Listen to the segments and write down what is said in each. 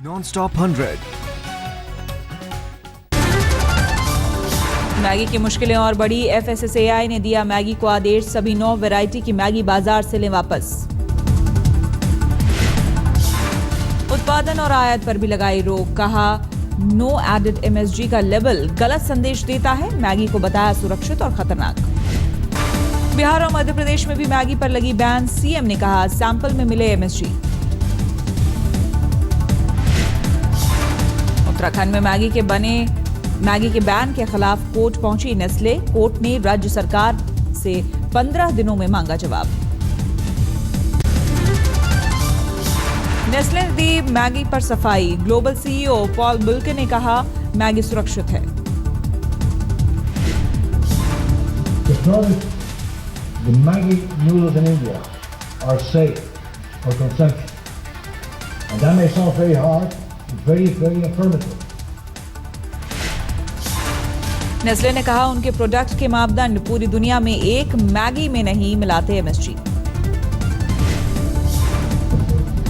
Non-stop 100. Maggi की मुश्किलें और बढ़ी। FSSAI ने दिया मैगी को आदेश, सभी 9 वैरायटी की मैगी बाजार से लें वापस। उत्पादन और आयात पर भी लगाई रोक, कहा नो एडेड MSG का लेबल गलत संदेश देता है, मैगी को बताया सुरक्षित और खतरनाक। बिहार और मध्य प्रदेश में भी मैगी पर लगी बैन, CM ने कहा सैंपल में मिले MSG। उत्तराखंड में मैगी के बैन के खिलाफ कोर्ट पहुंची नेस्ले, कोर्ट ने राज्य सरकार से 15 दिनों में मांगा जवाब। नेस्ले ने दी मैगी पर सफाई, ग्लोबल CEO पॉल बुल्के ने कहा मैगी सुरक्षित है। The Maggi noodles in India are safe for consumption, and that may sound very hard, very affirmative. Nestle ने कहा उनके प्रोडक्ट के मापदंड पूरी दुनिया में एक मैगी में नहीं मिलाते MSG।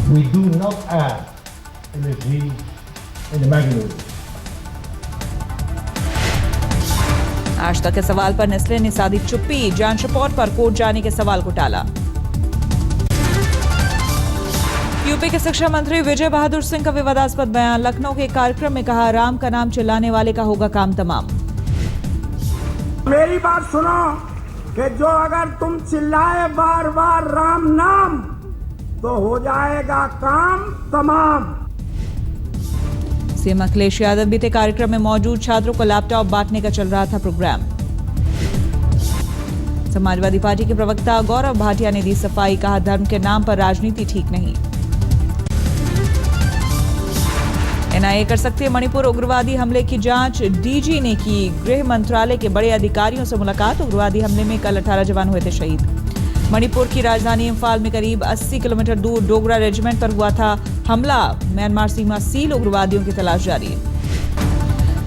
We do not add MSG in the Maggi noodles. आज तक के सवाल पर नेस्ले ने साधी चुप्पी, जांच रिपोर्ट पर कोर्ट जाने के सवाल को टाला। यूपी के शिक्षा मंत्री विजय बहादुर सिंह का विवादास्पद बयान, लखनऊ के कार्यक्रम में कहा राम का नाम चिल्लाने वाले का होगा काम तमाम। मेरी बात सुनो कि जो अगर तुम चिल्लाए बार बार राम नाम तो हो जाएगा काम तमाम। सीएम अखिलेश यादव भी थे कार्यक्रम में मौजूद, छात्रों को लैपटॉप बांटने का चल रहा था प्रोग्राम। समाजवादी पार्टी के प्रवक्ता गौरव भाटिया ने दी सफाई, कहा धर्म के नाम पर राजनीति ठीक नहीं। NIA कर सकती है मणिपुर उग्रवादी हमले की जांच, DG ने की गृह मंत्रालय के बड़े अधिकारियों से मुलाकात। उग्रवादी हमले में कल 18 जवान हुए थे शहीद। मणिपुर की राजधानी इम्फाल में करीब 80 किलोमीटर दूर डोगरा रेजिमेंट पर हुआ था हमला, म्यांमार सीमा सील, उग्रवादियों की तलाश जारी।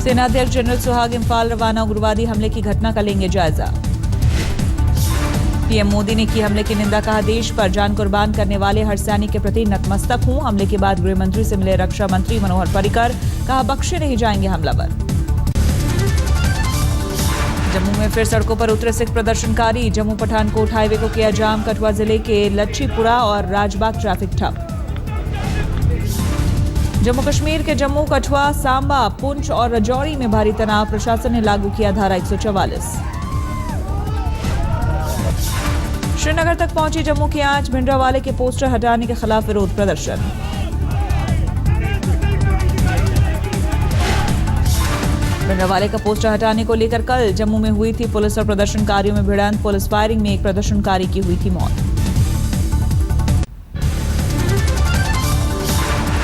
सेनाध्यक्ष जनरल सुहाग इम्फाल रवाना, उग्रवादी हमले की घटना का लेंगे जायजा। PM मोदी ने की हमले की निंदा, कहा देश पर जान कुर्बान करने वाले हर सैनिक के प्रति नतमस्तक हूं। हमले के बाद गृह मंत्री से मिले रक्षा मंत्री मनोहर पर्रिकर, कहा बख्शे नहीं जाएंगे हमलावर। जम्मू में फिर सड़कों पर उतरे सिख प्रदर्शनकारी, जम्मू पठानकोट हाईवे को किया जाम, कठुआ जिले के लच्छीपुरा और राजबाग ट्रैफिक ठप। जम्मू कश्मीर के जम्मू, कठुआ, सांबा, पुंछ और राजौरी में भारी तनाव, प्रशासन ने लागू किया धारा 144। श्रीनगर तक पहुंची जम्मू की आंच, भिंडरावाले के पोस्टर हटाने के खिलाफ विरोध प्रदर्शन। भिंडरावाले का पोस्टर हटाने को लेकर कल जम्मू में हुई थी पुलिस और प्रदर्शनकारियों में भिड़ंत, पुलिस फायरिंग में एक प्रदर्शनकारी की हुई थी मौत।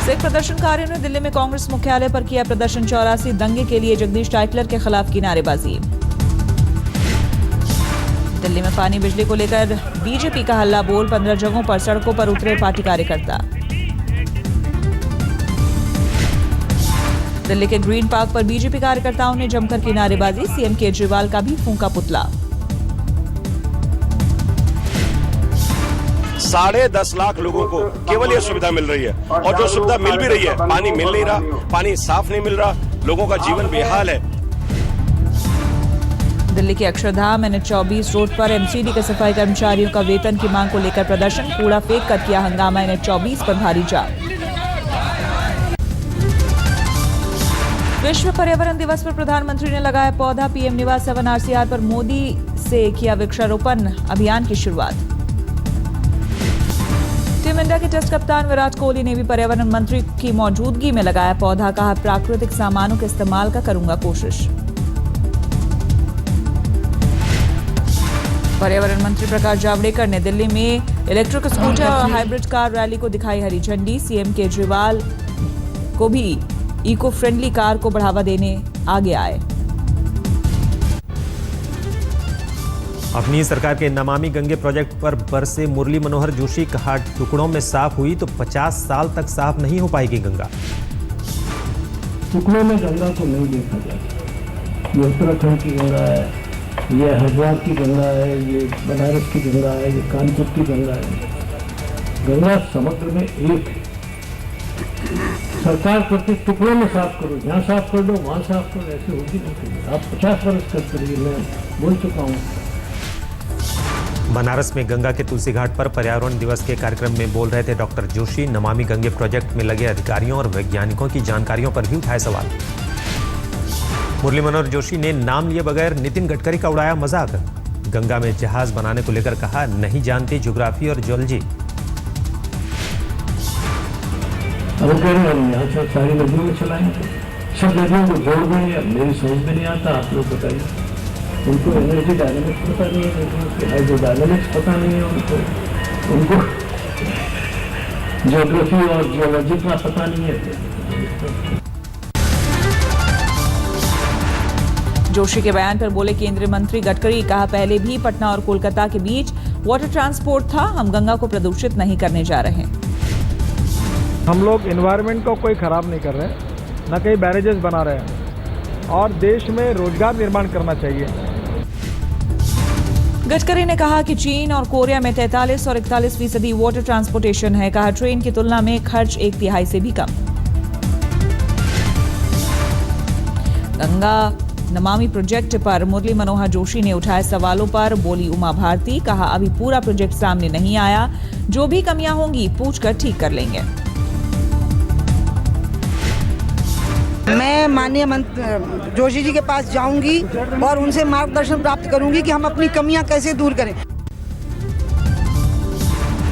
सिख प्रदर्शनकारियों ने दिल्ली में कांग्रेस मुख्यालय पर किया प्रदर्शन, 84 दंगे के लिए जगदीश टाइटलर के खिलाफ की नारेबाजी। दिल्ली में पानी बिजली को लेकर बीजेपी का हल्ला बोल, 15 जगहों पर सड़कों पर उतरे पार्टी कार्यकर्ता। दिल्ली के ग्रीन पार्क पर बीजेपी कार्यकर्ताओं ने जमकर की नारेबाजी, CM केजरीवाल का भी फूंका पुतला। 10.5 लाख लोगों को केवल ये सुविधा मिल रही है, और जो सुविधा मिल भी रही है पानी मिल नहीं रहा, पानी साफ नहीं मिल रहा, लोगों का जीवन बेहाल है। दिल्ली के अक्षरधाम NH-24 रोड पर MCD के सफाई कर्मचारियों का वेतन की मांग को लेकर प्रदर्शन, कूड़ा फेंक कर किया हंगामा, NH-24 पर भारी जाम। विश्व पर्यावरण दिवस पर प्रधानमंत्री ने लगाया पौधा, PM निवास 7 RCR पर मोदी से किया वृक्षारोपण अभियान की शुरुआत। टीम इंडिया के टेस्ट कप्तान विराट कोहली ने भी पर्यावरण मंत्री की मौजूदगी में लगाया पौधा, कहा प्राकृतिक सामानों के इस्तेमाल का करूंगा कोशिश। पर्यावरण मंत्री प्रकाश जावड़ेकर ने दिल्ली में इलेक्ट्रिक स्कूटर और हाइब्रिड कार रैली को दिखाई हरी झंडी, CM केजरीवाल को भी इको फ्रेंडली कार को बढ़ावा देने आगे आए। अपनी सरकार के नमामि गंगे प्रोजेक्ट पर बरसे मुरली मनोहर जोशी, कहा टुकड़ों में साफ हुई तो 50 साल तक साफ नहीं हो पाएगी गंगा। टुकड़ों में गंगा को नहीं देखा जाता, ये उत्तराखंड की गंगा है, ये हरिद्वार की गंगा है, ये बनारस की गंगा है, ये कानपुर की गंगा है। गंगा समुद्र में एक है। सरकार प्रति टुकड़ों में साफ करो, यहाँ साफ कर दो वहाँ साफ करो, ऐसे होगी नहीं। आप 50 वर्ष कर करिए, मैं बोल चुका हूँ। बनारस में गंगा के तुलसी घाट पर पर्यावरण दिवस के कार्यक्रम में बोल रहे थे डॉक्टर जोशी। नमामि गंगे प्रोजेक्ट में लगे अधिकारियों और वैज्ञानिकों की जानकारियों पर भी उठाए सवाल। मुरली मनोहर जोशी ने नाम लिए बगैर नितिन गडकरी का उड़ाया मजाक। गंगा में जहाज बनाने को लेकर कहा, नहीं जानते ज्योग्राफी और जियोलॉजी। अब कह रहे हैं हम यहाँ से सारी नदियों में चलाएंगे, सब नदियों को जोड़ देंगे। अब मेरी समझ में नहीं आता, आप लोग बताइए। उनको एनर्जी डायनामिक्स पता नहीं है, उनको हाइड्रो डायनामिक्स पता नहीं है, उनको ज्योग्राफी और जियोलॉजी का पता नहीं है। जोशी के बयान पर बोले केंद्रीय मंत्री गडकरी, कहा पहले भी पटना और कोलकाता के बीच वाटर ट्रांसपोर्ट था, हम गंगा को प्रदूषित नहीं करने जा रहे हैं। हम लोग एनवायरनमेंट को कोई खराब नहीं कर रहे, न कहीं बैरेजेस बना रहे हैं, और देश में रोजगार निर्माण करना चाहिए। गडकरी ने कहा कि चीन और कोरिया में 43 और 41% वाटर ट्रांसपोर्टेशन है। कहा ट्रेन की तुलना में खर्च 1/3 से भी कम। गंगा नमामि प्रोजेक्ट पर मुरली मनोहर जोशी ने उठाए सवालों पर बोली उमा भारती, कहा अभी पूरा प्रोजेक्ट सामने नहीं आया, जो भी कमियां होंगी पूछकर ठीक कर लेंगे। मैं माननीय जोशी जी के पास जाऊंगी और उनसे मार्गदर्शन प्राप्त करूंगी कि हम अपनी कमियां कैसे दूर करें।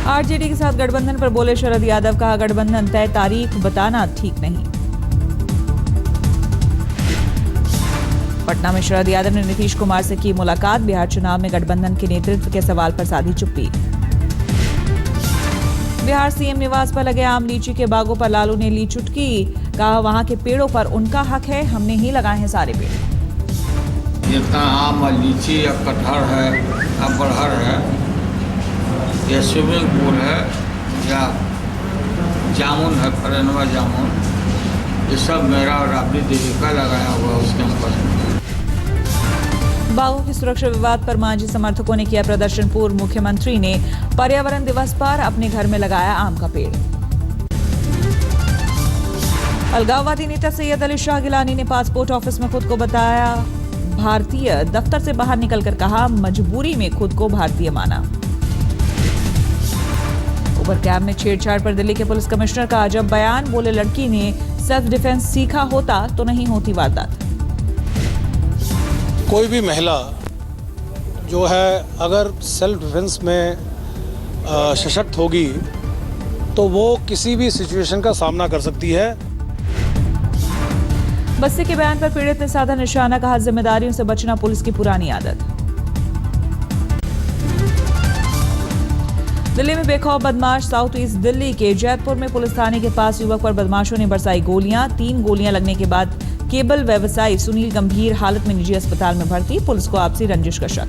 आरजेडी के साथ गठबंधन पर बोले शरद यादव, कहा गठबंधन तय तारीख बताना ठीक नहीं। पटना में शरद यादव ने नीतीश कुमार से की मुलाकात, बिहार चुनाव में गठबंधन के नेतृत्व के सवाल पर साधी चुप्पी। बिहार सीएम निवास पर लगे आम लीची के बागों पर लालू ने ली चुटकी, कहा वहां के पेड़ों पर उनका हक है, हमने ही लगाए हैं सारे पेड़। जितना आम और लीची या कटहर है या बरहर है या स्विमिंग पूल है या जामुन है, फरेनवा जामुन, ये सब मेरा और राबड़ी देवी का लगाया हुआ उस कैंपस में। बागों की सुरक्षा विवाद पर मांझी समर्थकों ने किया प्रदर्शन। पूर्व मुख्यमंत्री ने पर्यावरण दिवस पर अपने घर में लगाया आम का पेड़। अलगाववादी नेता सैयद अली शाह गिलानी ने पासपोर्ट ऑफिस में खुद को बताया भारतीय, दफ्तर से बाहर निकलकर कहा मजबूरी में खुद को भारतीय माना। उबर कैब में छेड़छाड़ पर दिल्ली के पुलिस कमिश्नर का अजब बयान, बोले लड़की ने सेल्फ डिफेंस सीखा होता तो नहीं होती वारदात। कोई भी महिला जो है अगर सेल्फ डिफेंस में सशक्त होगी तो वो किसी भी सिचुएशन का सामना कर सकती है। बस्सी के बयान पर पीड़ित ने साधा निशाना, कहा जिम्मेदारियों से बचना पुलिस की पुरानी आदत। दिल्ली में बेखौफ बदमाश, साउथ ईस्ट दिल्ली के जैतपुर में पुलिस थाने के पास युवक पर बदमाशों ने बरसाई गोलियां। 3 गोलियां लगने के बाद केबल व्यवसायी सुनील गंभीर हालत में निजी अस्पताल में भर्ती, पुलिस को आपसी रंजिश का शक।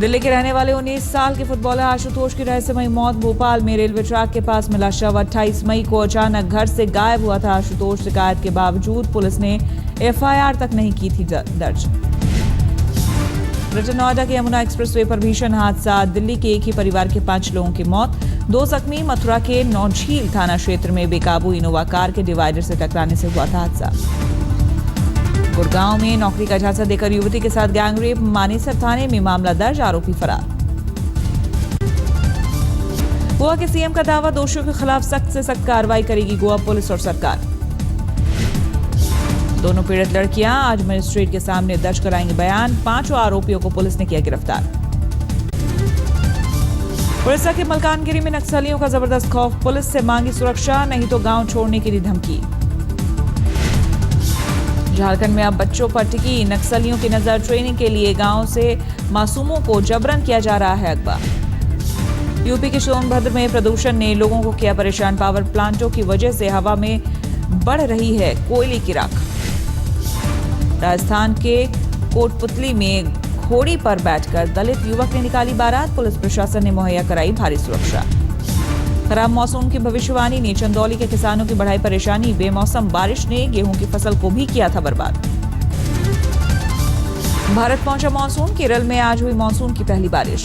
दिल्ली के रहने वाले 19 साल के फुटबॉलर आशुतोष की रहस्यमयी मौत, भोपाल में रेलवे ट्रैक के पास मिला शव। 28 मई को अचानक घर से गायब हुआ था आशुतोष, शिकायत के बावजूद पुलिस ने एफआईआर तक नहीं की थी दर्ज। ग्रेटर नोएडा के यमुना एक्सप्रेसवे पर भीषण हादसा, दिल्ली के एक ही परिवार के 5 लोगों की मौत, 2 जख्मी। मथुरा के नौझील थाना क्षेत्र में बेकाबू इनोवा कार के डिवाइडर से टकराने से हुआ था हादसा। गुड़गांव में नौकरी का झांसा देकर युवती के साथ गैंगरेप, मानेसर थाने में मामला दर्ज, आरोपी फरार। गोवा के सीएम का दावा, दोषियों के खिलाफ सख्त से सख्त कार्रवाई करेगी गोवा पुलिस और सरकार। दोनों पीड़ित लड़कियां आज मजिस्ट्रेट के सामने दर्ज कराएंगी बयान। 5 आरोपियों को पुलिस ने किया गिरफ्तार। उड़ीसा के मलकानगिरी में नक्सलियों का जबरदस्त खौफ, पुलिस से मांगी सुरक्षा, नहीं तो गांव छोड़ने के लिए धमकी। झारखंड में अब बच्चों पर टिकी नक्सलियों की नजर, ट्रेनिंग के लिए गांव से मासूमों को जबरन किया जा रहा है अगवा। यूपी के सोनभद्र में प्रदूषण ने लोगों को किया परेशान, पावर प्लांटों की वजह से हवा में बढ़ रही है कोयले की राख। राजस्थान के कोटपुतली में घोड़ी पर बैठकर दलित युवक ने निकाली बारात, पुलिस प्रशासन ने मुहैया कराई भारी सुरक्षा। खराब मौसम की भविष्यवाणी ने चंदौली के किसानों की बढ़ाई परेशानी, बेमौसम बारिश ने गेहूं की फसल को भी किया था बर्बाद। भारत पहुंचा मानसून, केरल में आज हुई मानसून की पहली बारिश।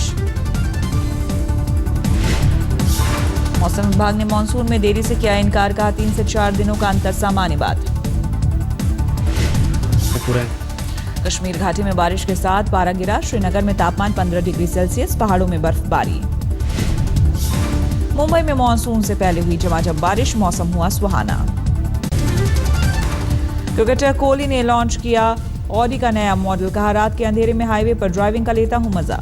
मौसम विभाग ने मानसून में देरी से किया इनकार, कहा 3 से 4 दिनों का अंतर सामान्य बात। कश्मीर घाटी में बारिश के साथ पारा गिरा, श्रीनगर में तापमान 15 डिग्री सेल्सियस, पहाड़ों में बर्फबारी। मुंबई में मानसून से पहले हुई झमाझम बारिश, मौसम हुआ सुहाना। क्रिकेटर कोहली ने लॉन्च किया ऑडी का नया मॉडल, कहा रात के अंधेरे में हाईवे पर ड्राइविंग का लेता हूं मजा।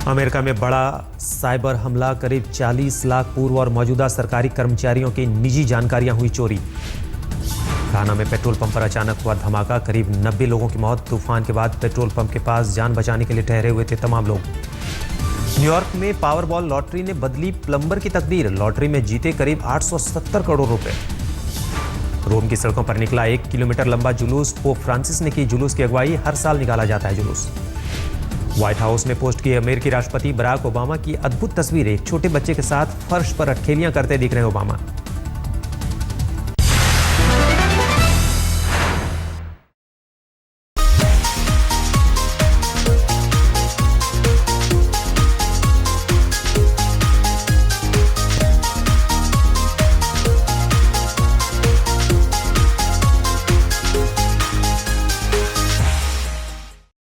अमेरिका में बड़ा साइबर हमला, करीब 40 लाख पूर्व और मौजूदा सरकारी कर्मचारियों की निजी जानकारियां हुई चोरी। घाना में पेट्रोल पंप पर अचानक हुआ धमाका, करीब 90 लोगों की मौत। तूफान के बाद पेट्रोल पंप के पास जान बचाने के लिए ठहरे हुए थे तमाम लोग। न्यूयॉर्क में पावरबॉल लॉटरी ने बदली प्लम्बर की तकदीर, लॉटरी में जीते करीब 870 करोड़ रुपए। रोम की सड़कों पर निकला 1 किलोमीटर लंबा जुलूस, पोप फ्रांसिस ने की जुलूस की अगुवाई, हर साल निकाला जाता है जुलूस। व्हाइट हाउस में पोस्ट की अमेरिकी राष्ट्रपति बराक ओबामा की अद्भुत तस्वीर, एक छोटे बच्चे के साथ फर्श पर अटखेलियां करते दिख रहे हैं ओबामा।